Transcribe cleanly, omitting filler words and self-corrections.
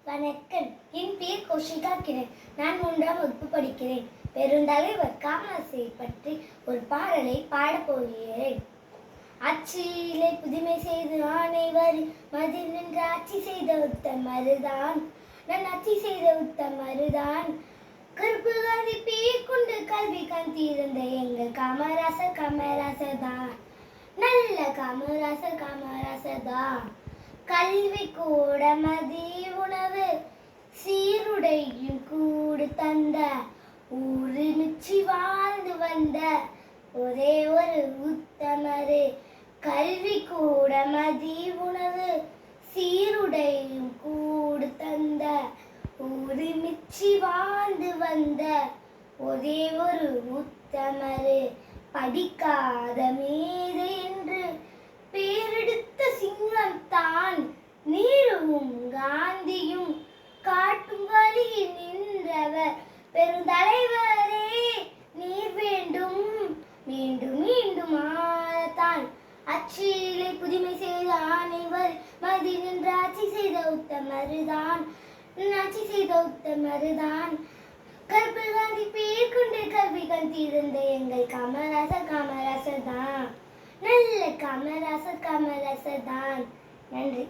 வணக்கம். என் பெயர் கௌஷிகா கிரண். நான் 3ஆம் வகுப்பு படிக்கிறேன். பெருந்தலைவர் காமராசை பற்றி ஒரு பாடலை பாடப் போகிறேன். ஆட்சியிலே புதுமை செய்து ஆணைவர் மதில் நின்று ஆட்சி செய்த உத்தமருதான். நான் ஆட்சி செய்த உத்தமருதான். கருப்பு காந்தி பேர் கொண்டு கல்வி கண்டிருந்த எங்கள் காமராசர் காமராசர் தான். நல்ல காமராசர் காமராசர் தான். கல்வி கூட மதிய உணவு சீருடையும் கூடு தந்த ஊரு மிச்சி வாழ்ந்து வந்த ஒரே ஒரு உத்தமரு. கல்வி கூட மதிய உணவு சீருடையும் கூடு தந்த ஊரு மிச்சி வாழ்ந்து வந்த ஒரே ஒரு உத்தமரு. படிக்காத மேதை என்று பேரெடுத்த சிங்கம் தான். நீருவும் காந்தியும் காட்டும் வழியில் நின்றவர். பெருந்தலைவரே நீர் வேண்டும் மீண்டும் மீண்டும் ஆளத்தான். ஆட்சியிலே புதுமை செய்த ஆணைவர் மதி நின்று ஆட்சி செய்த உத்தமருதான். ஆட்சி செய்த உத்தமருதான். கருப்பு காந்தி பேர் கொண்டு கல்வி கண்டிருந்த எங்கள் காமராசர் காமராசர் தான். நல்ல காமராசர் காமராசர் தான். நன்றி.